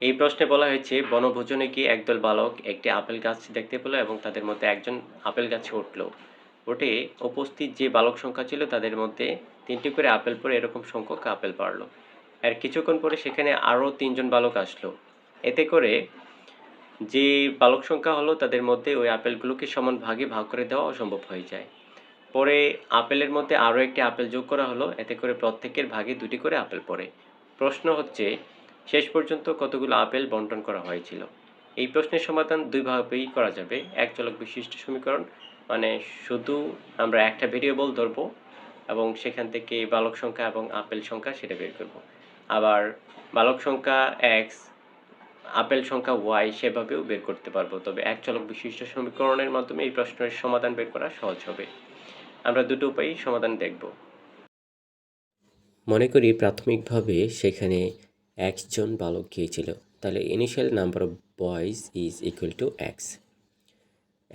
এই প্রশ্নে বলা হয়েছে, বনভোজনে গিয়ে একদল বালক একটি আপেল গাছ দেখতে পেল এবং তাদের মধ্যে একজন আপেল গাছে উঠল। উঠে উপস্থিত যে বালক সংখ্যা ছিল তাদের মধ্যে 3টি করে আপেল পড়ে এরকম সংখ্যক আপেল পারল। আর কিছুক্ষণ পরে সেখানে আরও 3জন বালক আসলো। এতে করে যে বালক সংখ্যা হলো তাদের মধ্যে ওই আপেলগুলোকে সমান ভাগে ভাগ করে দেওয়া অসম্ভব হয়ে যায়। পরে আপেলের মধ্যে আরও একটি আপেল যোগ করা হলো, এতে করে প্রত্যেকের ভাগে 2টি করে আপেল পড়ে। প্রশ্ন হচ্ছে, শেষ পর্যন্ত কতগুলো আপেল বণ্টন করা হয়েছিল? এই প্রশ্নের সমাধান দুইভাবেই করা যাবে। এক চলক বিশিষ্ট সমীকরণ, মানে শুধু আমরা একটা ভেরিয়েবল ধরবো এবং সেখান থেকে বালক সংখ্যা এবং আপেল সংখ্যা সেটা বের করব। আবার বালক সংখ্যা x, আপেল সংখ্যা y সেভাবেও বের করতে পারবো, তবে এক চলক বিশিষ্ট সমীকরণের মাধ্যমে এই প্রশ্নের সমাধান বের করা সহজ হবে। আমরা দুটো উপায়েই সমাধান দেখব। মনে করি প্রাথমিকভাবে সেখানে x জন বালক গিয়েছিল, তাহলে initial number of boys is equal to x,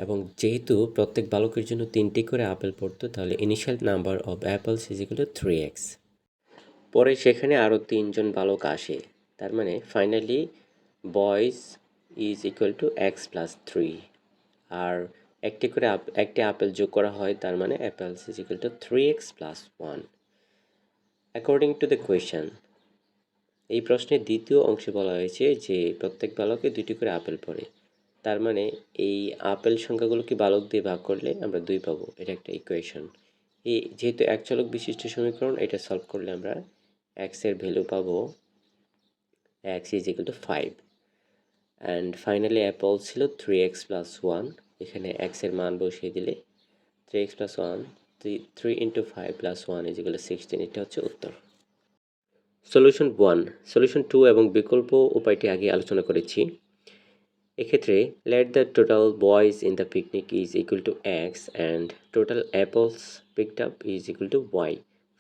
এবং যেহেতু প্রত্যেক বালকের জন্য 3টি করে আপেল পড়তো, তাহলে initial number of apples is equal to 3x। পরে সেখানে আরও 3জন বালক আসে, তার মানে finally boys is equal to x plus 3, আর একটি আপেল যোগ করা হয়, তার মানে apples is equal to 3x plus 1। According to the question, এই প্রশ্নের দ্বিতীয় অংশে বলা হয়েছে যে প্রত্যেক বালকে 2টি করে আপেল পড়ে, তার মানে এই আপেল সংখ্যাগুলোকে বালক দিয়ে ভাগ করলে আমরা 2 পাবো। এটা একটা ইকুয়েশন। যেহেতু এক চলক বিশিষ্ট সমীকরণ, এটা সলভ করলে আমরা x এর ভ্যালু পাবো x is equal to 5, and finally Apple ছিল 3x প্লাস 1। এখানে x এর মান বসিয়ে দিলে 3x plus 1, 3 into 5 plus 1 is equal to 16। এটা হচ্ছে উত্তর। সলিউশন 1, সলিউশন 2 এবং বিকল্প উপায়টি আগে আলোচনা করেছি। এক্ষেত্রে let the total boys in the picnic is equal to x and total apples picked up is equal to y.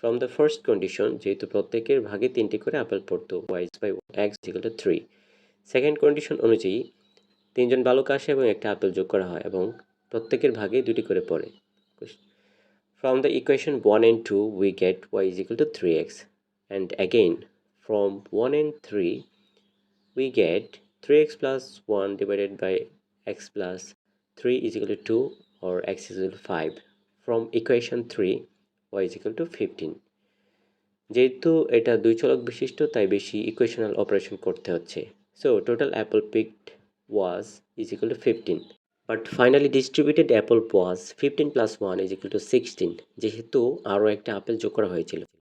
From the first condition, যেহেতু প্রত্যেকের ভাগে 3টি করে আপেল পড়তো, y is by x is equal to 3. Second condition অনুযায়ী 3জন বালক আসে এবং একটা আপেল যোগ করা হয় এবং প্রত্যেকের ভাগে 2টি করে পড়ে। From the equation 1 and 2 we get y is equal to 3x, and again from 1 and 3 we get 3x plus 1 divided by x plus 3 is equal to 2, or x is equal to 5. From equation 3 y is equal to 15. যেহেতু এটা দুই চলক বিশিষ্ট, তাই বেশি equational operation করতে হচ্ছে। So total apple picked was is equal to 15, but finally distributed apple was 15 plus 1 is equal to 16, যেহেতু আরও একটা আপেল যোগ করা হয়েছিল।